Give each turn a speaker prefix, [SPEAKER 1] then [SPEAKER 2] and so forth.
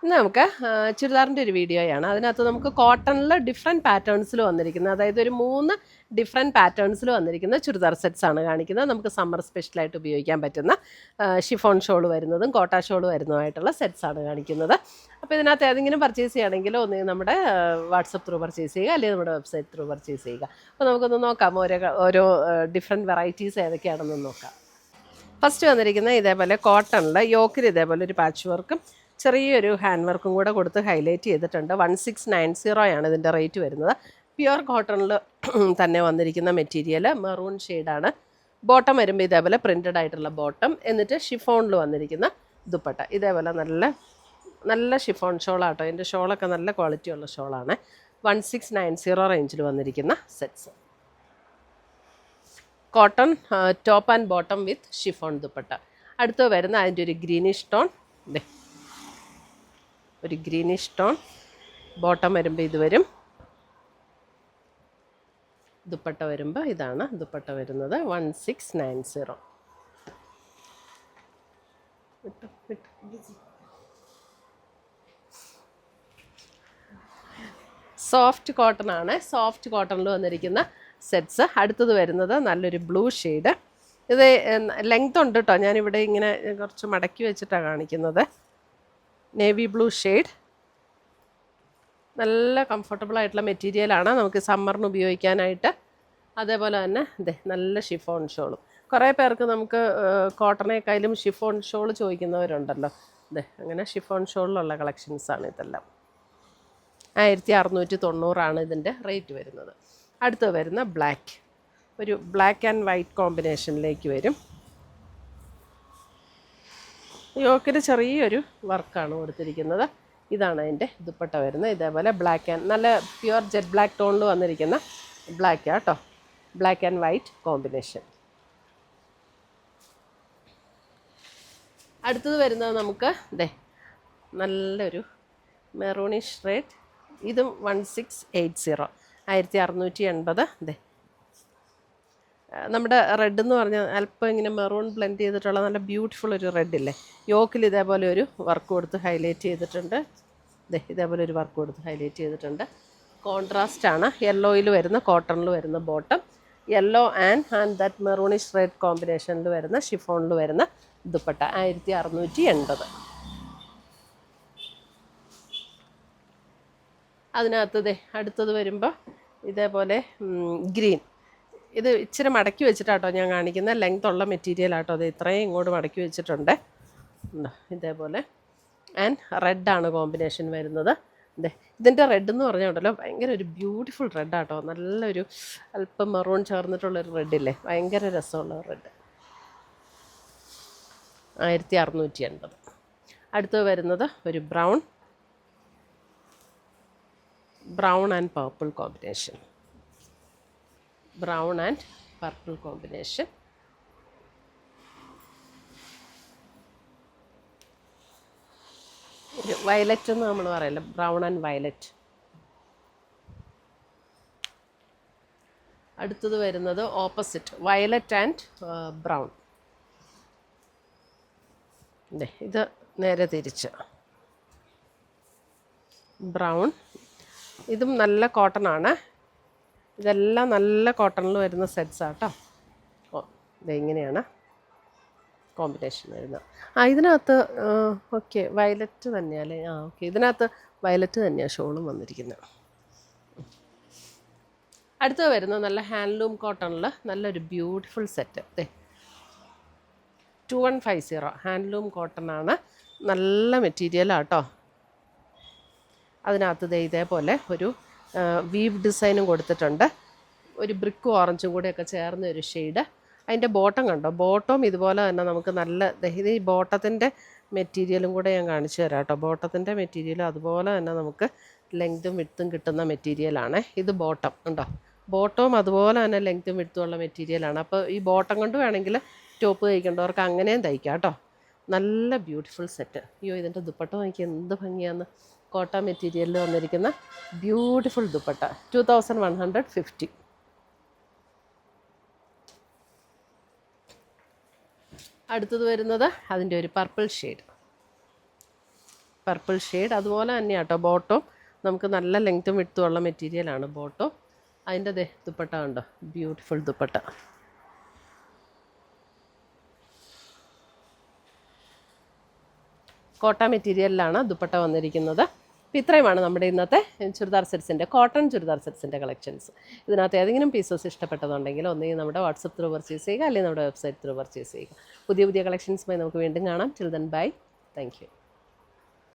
[SPEAKER 1] ഇന്ന് നമുക്ക് ചുരിദാറിൻ്റെ ഒരു വീഡിയോയാണ്. അതിനകത്ത് നമുക്ക് കോട്ടണിൽ ഡിഫറെൻറ്റ് പാറ്റേൺസിൽ വന്നിരിക്കുന്നത്, അതായത് ഒരു 3 ഡിഫറെൻറ്റ് പാറ്റേൺസിൽ വന്നിരിക്കുന്ന ചുരിദാർ സെറ്റ്സ് ആണ് കാണിക്കുന്നത്. നമുക്ക് സമ്മർ സ്പെഷ്യലായിട്ട് ഉപയോഗിക്കാൻ പറ്റുന്ന ഷിഫോൺ ഷോൾ വരുന്നതും കോട്ട ഷോൾ വരുന്നതുമായിട്ടുള്ള സെറ്റ്സ് ആണ് കാണിക്കുന്നത്. അപ്പോൾ ഇതിനകത്ത് ഏതെങ്കിലും പർച്ചേസ് ചെയ്യുകയാണെങ്കിൽ ഒന്ന് നമ്മുടെ വാട്സപ്പ് ത്രൂ പർച്ചേസ് ചെയ്യുക, അല്ലെങ്കിൽ നമ്മുടെ വെബ്സൈറ്റ് ത്രൂ പർച്ചേസ് ചെയ്യുക. അപ്പോൾ നമുക്കൊന്ന് നോക്കാം ഓരോ ഡിഫറെൻറ്റ് വെറൈറ്റീസ് ഏതൊക്കെയാണെന്ന് നോക്കാം. ഫസ്റ്റ് വന്നിരിക്കുന്ന ഇതേപോലെ കോട്ടണിൽ യോക്കിൽ ഇതേപോലെ ഒരു പാച്ച് വർക്കും ചെറിയൊരു ഹാൻഡ് വർക്കും കൂടെ കൊടുത്ത് ഹൈലൈറ്റ് ചെയ്തിട്ടുണ്ട്. 1690 ആണ് ഇതിൻ്റെ റേറ്റ് വരുന്നത്. പ്യുവർ കോട്ടണിൽ തന്നെ വന്നിരിക്കുന്ന മെറ്റീരിയൽ മെറൂൺ ഷെയ്ഡാണ്. ബോട്ടം വരുമ്പോൾ ഇതേപോലെ പ്രിൻറ്റഡ് ആയിട്ടുള്ള ബോട്ടം, എന്നിട്ട് ഷിഫോണിൽ വന്നിരിക്കുന്ന ദുപ്പട്ട. ഇതേപോലെ നല്ല ഷിഫോൺ ഷോളാട്ടോ. ഇതിൻ്റെ ഷോളൊക്കെ നല്ല ക്വാളിറ്റിയുള്ള ഷോളാണ്. 1690 റേഞ്ചിൽ വന്നിരിക്കുന്ന sets. Cotton top and bottom with chiffon dupatta. അടുത്ത് വരുന്ന അതിൻ്റെ ഒരു ഗ്രീനിഷ് ടോൺ, ഒരു ഗ്രീനിഷ് ടോൺ. ബോട്ടം വരുമ്പോൾ ഇത് വരും. ദുപ്പട്ട വരുമ്പോൾ ഇതാണ് ദുപ്പട്ട വരുന്നത്. 1690. സോഫ്റ്റ് കോട്ടൺ ആണ്. സോഫ്റ്റ് കോട്ടണിൽ വന്നിരിക്കുന്ന സെറ്റ്സ്. അടുത്തത് വരുന്നത് നല്ലൊരു ബ്ലൂ ഷെയ്ഡ്. ഇത് ലെങ്ത് ഉണ്ട് കേട്ടോ, ഞാനിവിടെ ഇങ്ങനെ കുറച്ച് മടക്കി വെച്ചിട്ടാണ് കാണിക്കുന്നത്. Navy blue shade. നല്ല കംഫർട്ടബിൾ ആയിട്ടുള്ള മെറ്റീരിയലാണ്, നമുക്ക് സമ്മറിന് ഉപയോഗിക്കാനായിട്ട്. അതേപോലെ തന്നെ നല്ല ഷിഫോൺ ഷോളും. കുറേ പേർക്ക് നമുക്ക് കോട്ടണേക്കായാലും ഷിഫോൺ ഷോൾ ചോദിക്കുന്നവരുണ്ടല്ലോ. അങ്ങനെ ഷിഫോൺ ഷോളിലുള്ള കളക്ഷൻസാണ് ഇതെല്ലാം. 1690 ഇതിൻ്റെ റേറ്റ് വരുന്നത്. അടുത്ത് വരുന്ന ബ്ലാക്ക്, ഒരു ബ്ലാക്ക് ആൻഡ് വൈറ്റ് കോമ്പിനേഷനിലേക്ക് വരും. യോക്കിൽ ചെറിയൊരു വർക്കാണ് കൊടുത്തിരിക്കുന്നത്. ഇതാണ് അതിൻ്റെ ദുപ്പട്ട വരുന്നത്. ഇതേപോലെ ബ്ലാക്ക് ആൻഡ് നല്ല പ്യുവർ ജെറ്റ് ബ്ലാക്ക് ടോണിൽ വന്നിരിക്കുന്ന ബ്ലാക്ക് കേട്ടോ. Black and white combination. അടുത്തത് വരുന്നത് നമുക്ക് നല്ലൊരു മെറൂണിഷ് റെഡ്. ഇതും 1680, 1680. നമ്മുടെ റെഡ് എന്ന് പറഞ്ഞാൽ അല്പം ഇങ്ങനെ മെറൂൺ ബ്ലെൻഡ് ചെയ്തിട്ടുള്ള നല്ല ബ്യൂട്ടിഫുൾ ഒരു റെഡ് ഇല്ലേ. യോക്കിൽ ഇതേപോലെ ഒരു വർക്ക് കൊടുത്ത് ഹൈലൈറ്റ് ചെയ്തിട്ടുണ്ട്. ഇതേപോലെ ഒരു വർക്ക് കൊടുത്ത് ഹൈലൈറ്റ് ചെയ്തിട്ടുണ്ട്. കോൺട്രാസ്റ്റ് ആണ്. യെല്ലോയിൽ വരുന്ന കോട്ടണിൽ വരുന്ന bottom, yellow and that maroonish red കോമ്പിനേഷനിൽ വരുന്ന ഷിഫോണിൽ വരുന്ന ദുപ്പട്ട. 1680. അതിനകത്ത് അടുത്തത് വരുമ്പോൾ ഇതേപോലെ ഗ്രീൻ. ഇത് ഇച്ചിരി മടക്കി വെച്ചിട്ടാട്ടോ ഞാൻ കാണിക്കുന്നത്. ലെങ്ത് ഉള്ള മെറ്റീരിയൽ ആട്ടോ. അത് ഇത്രയും ഇങ്ങോട്ട് മടക്കി വെച്ചിട്ടുണ്ട്. ഇതേപോലെ ആൻഡ് റെഡാണ് കോമ്പിനേഷൻ വരുന്നത്. ഇതിൻ്റെ റെഡ് എന്ന് പറഞ്ഞാൽ ഉണ്ടല്ലോ, ഭയങ്കര ഒരു ബ്യൂട്ടിഫുൾ റെഡാട്ടോ. നല്ലൊരു അല്പം മെറൂൺ ചേർന്നിട്ടുള്ളൊരു റെഡില്ലേ, ഭയങ്കര രസമുള്ള റെഡ്. 1680. അടുത്തത് വരുന്നത് ഒരു brown and purple combination. Brown and purple combination. ഒരു വയലറ്റ് എന്ന് നമ്മൾ പറയില്ല, ബ്രൗൺ ആൻഡ് വയലറ്റ്. അടുത്തത് വരുന്നത് ഓപ്പോസിറ്റ്, വയലറ്റ് ആൻഡ് ബ്രൗൺ. ഇത് നേരെ തിരിച്ച് ബ്രൗൺ. ഇതും നല്ല കോട്ടൺ ആണ്. ഇതെല്ലാം നല്ല കോട്ടണിൽ വരുന്ന സെറ്റ്സ് ആട്ടോ. ഇങ്ങനെയാണ് കോമ്പിനേഷൻ വരുന്നത്. ഇതിനകത്ത് ഓക്കെ വയലറ്റ് തന്നെയല്ലേ. ഓക്കെ, ഇതിനകത്ത് വയലറ്റ് തന്നെയാണ് ഷോളും വന്നിരിക്കുന്നത്. അടുത്ത് വരുന്നത് നല്ല ഹാൻഡ്ലൂം കോട്ടണിൽ നല്ലൊരു ബ്യൂട്ടിഫുൾ സെറ്റ്. 2150 ഹാൻഡ്ലൂം കോട്ടൺ ആണ്. നല്ല മെറ്റീരിയലാട്ടോ. അതിനകത്ത് ഇതേപോലെ ഒരു വീവ് ഡിസൈനും കൊടുത്തിട്ടുണ്ട്. ഒരു ബ്രിക്കും ഓറഞ്ചും കൂടെയൊക്കെ ചേർന്ന ഒരു ഷെയ്ഡ്. അതിൻ്റെ ബോട്ടം കണ്ടോ, ബോട്ടം ഇതുപോലെ തന്നെ നമുക്ക് നല്ല ഇത് ഈ ബോട്ടത്തിൻ്റെ മെറ്റീരിയലും കൂടെ ഞാൻ കാണിച്ചു തരാം കേട്ടോ. ബോട്ടത്തിൻ്റെ മെറ്റീരിയലും അതുപോലെ തന്നെ നമുക്ക് ലെങ്ത്തും വിഡ്ത്തും കിട്ടുന്ന മെറ്റീരിയലാണ്. ഇത് ബോട്ടം ഉണ്ടോ, ബോട്ടവും അതുപോലെ തന്നെ ലെങ്ത്തും വിഡ്ത്തും ഉള്ള മെറ്റീരിയലാണ്. അപ്പോൾ ഈ ബോട്ടം കൊണ്ട് വേണമെങ്കിൽ ടോപ്പ് തയ്ക്കേണ്ടവർക്ക് അങ്ങനെയും തയ്ക്കാം കേട്ടോ. നല്ല ബ്യൂട്ടിഫുൾ സെറ്റ്. അയ്യോ, ഇതിൻ്റെ ദുപ്പട്ട നോക്കി എന്ത് ഭംഗിയാന്ന്. കോട്ട മെറ്റീരിയലിൽ വന്നിരിക്കുന്ന ബ്യൂട്ടിഫുൾ ദുപ്പട്ട. 2150. അടുത്തത് വരുന്നത് അതിൻ്റെ ഒരു പർപ്പിൾ ഷെയ്ഡ്. പർപ്പിൾ ഷെയ്ഡ് അതുപോലെ തന്നെയാണ് കേട്ടോ. ബോട്ടം നമുക്ക് നല്ല ലെങ്ത്തും വിട്ടും ഉള്ള മെറ്റീരിയലാണ് ബോട്ടം. അതിൻ്റെ ദുപ്പട്ട കണ്ടോ, ബ്യൂട്ടിഫുൾ ദുപ്പട്ട. കോട്ട മെറ്റീരിയലിലാണ് ദുപ്പട്ട വന്നിരിക്കുന്നത്. അപ്പോൾ ഇത്രയുമാണ് നമ്മുടെ ഇന്നത്തെ ചുരിദാർ സെറ്റ്സിൻ്റെ, കോട്ടൺ ചുരിദാർ സെറ്റ്സിൻ്റെ കളക്ഷൻസ്. ഇതിനകത്ത് ഏതെങ്കിലും പീസസ് ഇഷ്ടപ്പെട്ടതുണ്ടെങ്കിൽ ഒന്നുകിൽ നമ്മുടെ വാട്സപ്പ് ത്രൂ പർച്ചേസ് ചെയ്യുക, അല്ലെങ്കിൽ നമ്മുടെ വെബ്സൈറ്റ് ത്രൂ പർച്ചേസ് ചെയ്യുക. പുതിയ പുതിയ കളക്ഷൻസുമായി നമുക്ക് വീണ്ടും കാണാം. Till then bye, thank you.